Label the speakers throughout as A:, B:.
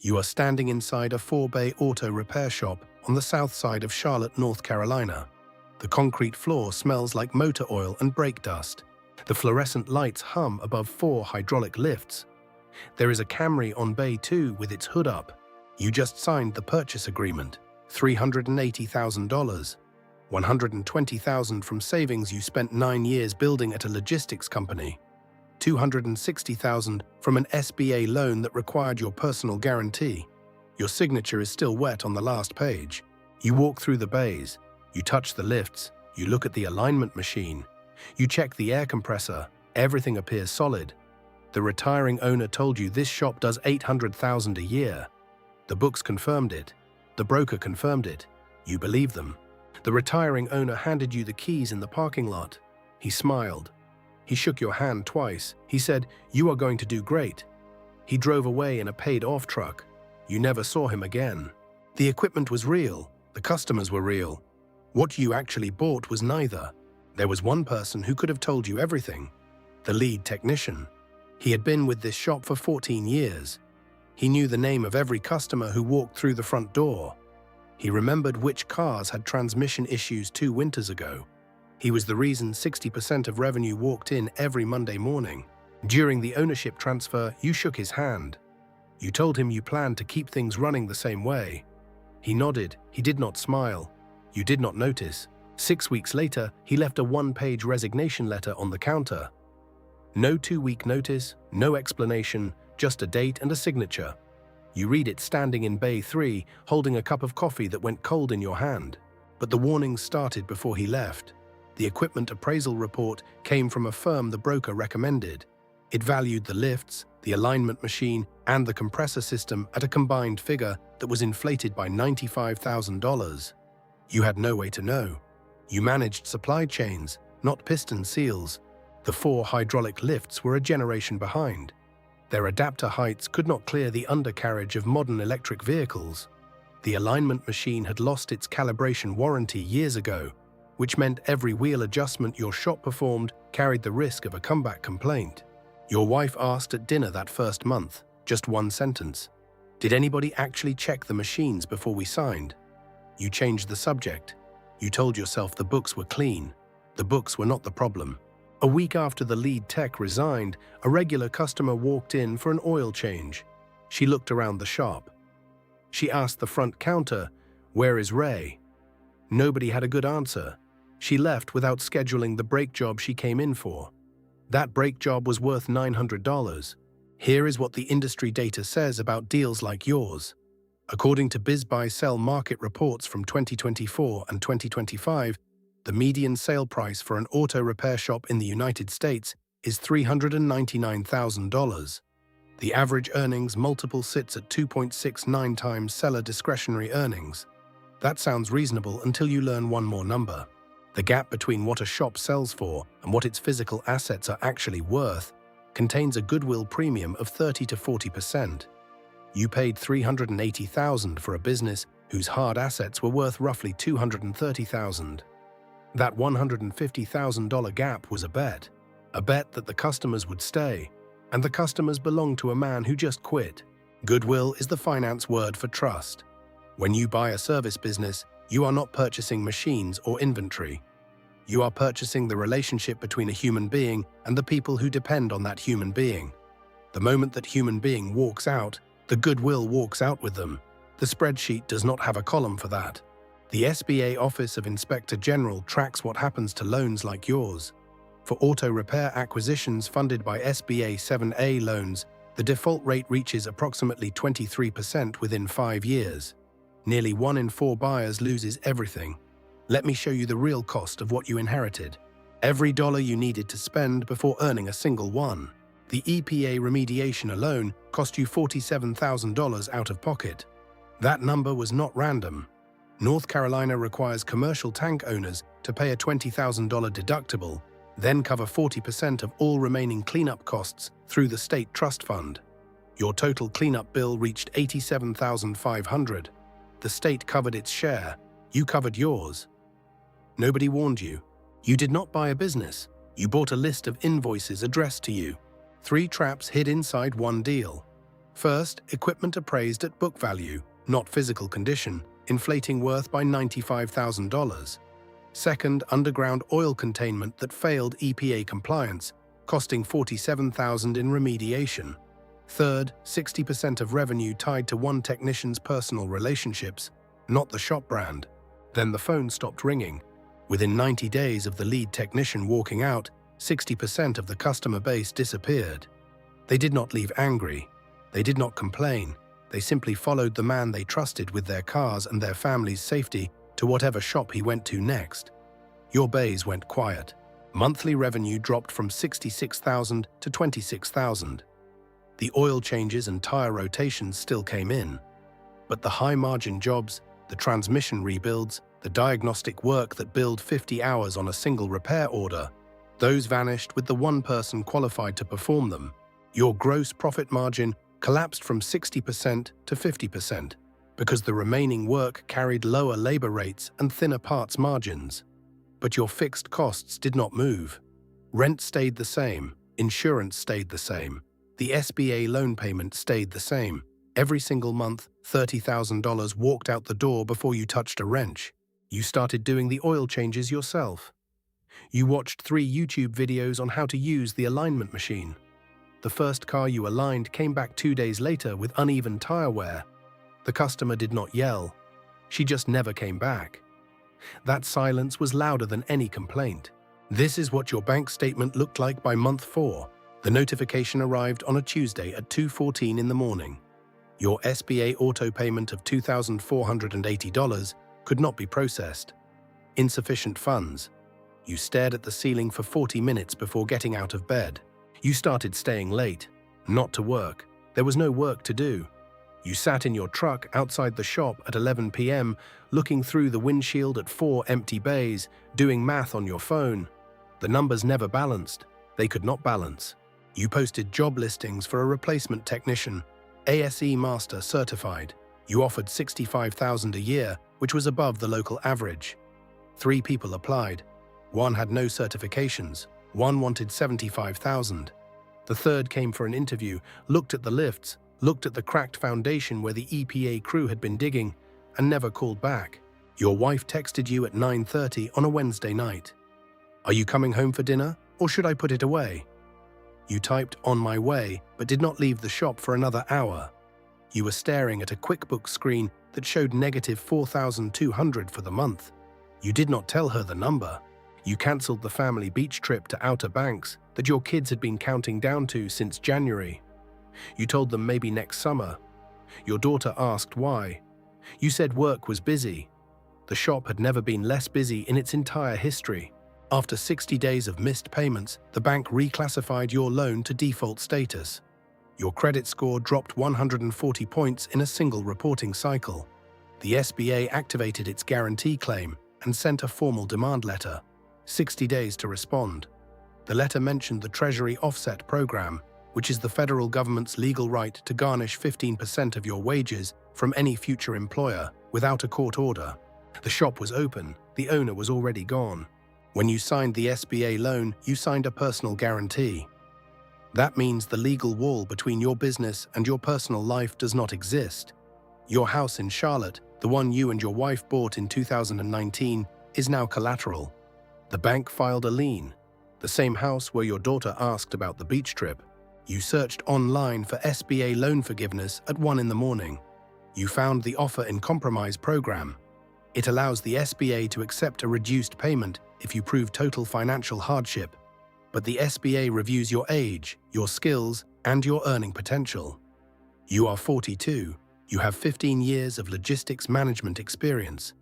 A: You are standing inside a 4-bay auto repair shop on the south side of Charlotte, North Carolina. The concrete floor smells like motor oil and brake dust. The fluorescent lights hum above 4 hydraulic lifts. There is a Camry on Bay 2 with its hood up. You just signed the purchase agreement. $380,000. $120,000 from savings you spent 9 years building at a logistics company. $260,000 from an SBA loan that required your personal guarantee. Your signature is still wet on the last page. You walk through the bays. You touch the lifts. You look at the alignment machine. You check the air compressor. Everything appears solid. The retiring owner told you this shop does $800,000 a year. The books confirmed it. The broker confirmed it. You believe them. The retiring owner handed you the keys in the parking lot. He smiled. He shook your hand twice. He said, "You are going to do great." He drove away in a paid-off truck. You never saw him again. The equipment was real. The customers were real. What you actually bought was neither. There was one person who could have told you everything. The lead technician. He had been with this shop for 14 years. He knew the name of every customer who walked through the front door. He remembered which cars had transmission issues 2 winters ago. He was the reason 60% of revenue walked in every Monday morning. During the ownership transfer, you shook his hand. You told him you planned to keep things running the same way. He nodded. He did not smile. You did not notice. 6 weeks later, he left a 1-page resignation letter on the counter. No 2-week notice, no explanation, just a date and a signature. You read it standing in Bay 3, holding a cup of coffee that went cold in your hand. But the warnings started before he left. The equipment appraisal report came from a firm the broker recommended. It valued the lifts, the alignment machine, and the compressor system at a combined figure that was inflated by $95,000. You had no way to know. You managed supply chains, not piston seals. The 4 hydraulic lifts were a generation behind. Their adapter heights could not clear the undercarriage of modern electric vehicles. The alignment machine had lost its calibration warranty years ago, which meant every wheel adjustment your shop performed carried the risk of a comeback complaint. Your wife asked at dinner that first month, just one sentence. "Did anybody actually check the machines before we signed?" You changed the subject. You told yourself the books were clean. The books were not the problem. A week after the lead tech resigned, a regular customer walked in for an oil change. She looked around the shop. She asked the front counter, "Where is Ray?" Nobody had a good answer. She left without scheduling the brake job she came in for. That brake job was worth $900. Here is what the industry data says about deals like yours. According to BizBuySell market reports from 2024 and 2025, the median sale price for an auto repair shop in the United States is $399,000. The average earnings multiple sits at 2.69 times seller discretionary earnings. That sounds reasonable until you learn one more number. The gap between what a shop sells for and what its physical assets are actually worth contains a goodwill premium of 30 to 40%. You paid $380,000 for a business whose hard assets were worth roughly $230,000. That $150,000 gap was a bet that the customers would stay, and the customers belonged to a man who just quit. Goodwill is the finance word for trust. When you buy a service business, you are not purchasing machines or inventory. You are purchasing the relationship between a human being and the people who depend on that human being. The moment that human being walks out, the goodwill walks out with them. The spreadsheet does not have a column for that. The SBA Office of Inspector General tracks what happens to loans like yours. For auto repair acquisitions funded by SBA 7A loans, the default rate reaches approximately 23% within 5 years. Nearly 1 in 4 buyers loses everything. Let me show you the real cost of what you inherited. Every dollar you needed to spend before earning a single one. The EPA remediation alone cost you $47,000 out of pocket. That number was not random. North Carolina requires commercial tank owners to pay a $20,000 deductible, then cover 40% of all remaining cleanup costs through the state trust fund. Your total cleanup bill reached $87,500. The state covered its share. You covered yours. Nobody warned you. You did not buy a business. You bought a list of invoices addressed to you. 3 traps hid inside one deal. First, equipment appraised at book value, not physical condition, inflating worth by $95,000. Second, underground oil containment that failed EPA compliance, costing $47,000 in remediation. Third, 60% of revenue tied to one technician's personal relationships, not the shop brand. Then the phone stopped ringing. Within 90 days of the lead technician walking out, 60% of the customer base disappeared. They did not leave angry. They did not complain. They simply followed the man they trusted with their cars and their family's safety to whatever shop he went to next. Your bays went quiet. Monthly revenue dropped from $66,000 to $26,000. The oil changes and tire rotations still came in. But the high-margin jobs, the transmission rebuilds, the diagnostic work that billed 50 hours on a single repair order, those vanished with the one person qualified to perform them. Your gross profit margin collapsed from 60% to 50% because the remaining work carried lower labor rates and thinner parts margins. But your fixed costs did not move. Rent stayed the same, insurance stayed the same, the SBA loan payment stayed the same. Every single month, $30,000 walked out the door before you touched a wrench. You started doing the oil changes yourself. You watched 3 YouTube videos on how to use the alignment machine. The first car you aligned came back 2 days later with uneven tire wear. The customer did not yell. She just never came back. That silence was louder than any complaint. This is what your bank statement looked like by month 4. The notification arrived on a Tuesday at 2:14 in the morning. Your SBA auto payment of $2,480 could not be processed. Insufficient funds. You stared at the ceiling for 40 minutes before getting out of bed. You started staying late, not to work. There was no work to do. You sat in your truck outside the shop at 11 p.m., looking through the windshield at 4 empty bays, doing math on your phone. The numbers never balanced. They could not balance. You posted job listings for a replacement technician, ASE Master certified. You offered $65,000 a year, which was above the local average. 3 people applied. 1 had no certifications. 1 wanted $75,000. The third came for an interview, looked at the lifts, looked at the cracked foundation where the EPA crew had been digging, and never called back. Your wife texted you at 9:30 on a Wednesday night. "Are you coming home for dinner, or should I put it away?" You typed "on my way," but did not leave the shop for another hour. You were staring at a QuickBooks screen that showed negative $4,200 for the month. You did not tell her the number. You cancelled the family beach trip to Outer Banks that your kids had been counting down to since January. You told them maybe next summer. Your daughter asked why. You said work was busy. The shop had never been less busy in its entire history. After 60 days of missed payments, the bank reclassified your loan to default status. Your credit score dropped 140 points in a single reporting cycle. The SBA activated its guarantee claim and sent a formal demand letter. 60 days to respond. The letter mentioned the Treasury Offset Program, which is the federal government's legal right to garnish 15% of your wages from any future employer without a court order. The shop was open, the owner was already gone. When you signed the SBA loan, you signed a personal guarantee. That means the legal wall between your business and your personal life does not exist. Your house in Charlotte, the one you and your wife bought in 2019, is now collateral. The bank filed a lien. The same house where your daughter asked about the beach trip. You searched online for SBA loan forgiveness at 1 in the morning. You found the Offer in Compromise program. It allows the SBA to accept a reduced payment if you prove total financial hardship. But the SBA reviews your age, your skills, and your earning potential. You are 42. You have 15 years of logistics management experience.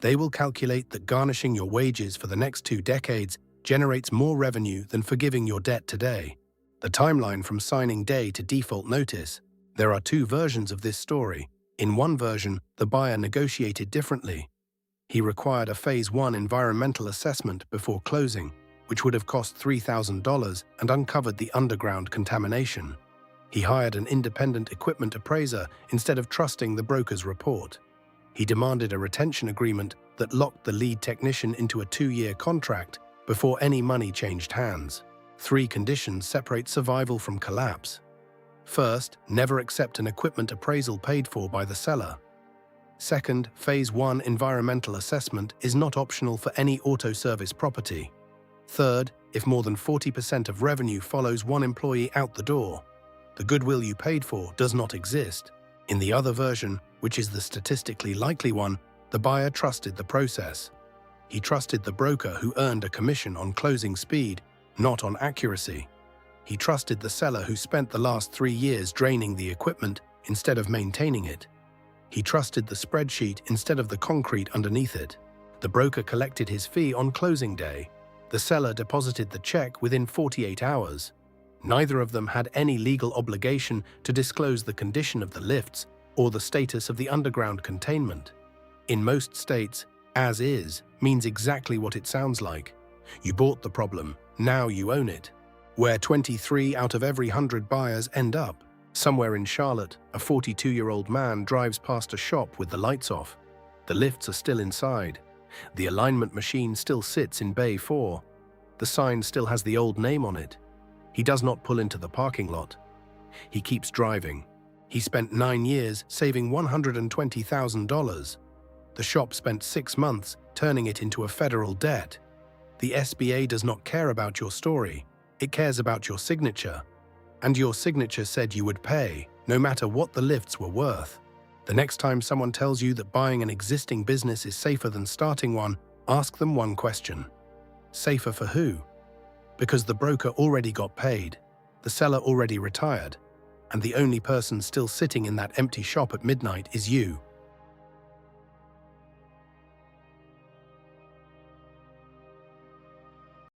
A: They will calculate that garnishing your wages for the next 2 decades generates more revenue than forgiving your debt today. The timeline from signing day to default notice. There are 2 versions of this story. In one version, the buyer negotiated differently. He required a Phase 1 environmental assessment before closing, which would have cost $3,000 and uncovered the underground contamination. He hired an independent equipment appraiser instead of trusting the broker's report. He demanded a retention agreement that locked the lead technician into a 2-year contract before any money changed hands. 3 conditions separate survival from collapse. First, never accept an equipment appraisal paid for by the seller. Second, Phase 1 environmental assessment is not optional for any auto service property. Third, if more than 40% of revenue follows one employee out the door, the goodwill you paid for does not exist. In the other version, which is the statistically likely one, the buyer trusted the process. He trusted the broker who earned a commission on closing speed, not on accuracy. He trusted the seller who spent the last 3 years draining the equipment instead of maintaining it. He trusted the spreadsheet instead of the concrete underneath it. The broker collected his fee on closing day. The seller deposited the check within 48 hours. Neither of them had any legal obligation to disclose the condition of the lifts or the status of the underground containment. In most states, as is means exactly what it sounds like. You bought the problem, now you own it. Where 23 out of every 100 buyers end up. Somewhere in Charlotte, a 42-year-old man drives past a shop with the lights off. The lifts are still inside. The alignment machine still sits in Bay 4. The sign still has the old name on it. He does not pull into the parking lot. He keeps driving. He spent 9 years saving $120,000. The shop spent 6 months turning it into a federal debt. The SBA does not care about your story. It cares about your signature. And your signature said you would pay, no matter what the lifts were worth. The next time someone tells you that buying an existing business is safer than starting one, ask them one question. Safer for who? Because the broker already got paid, the seller already retired, and the only person still sitting in that empty shop at midnight is you.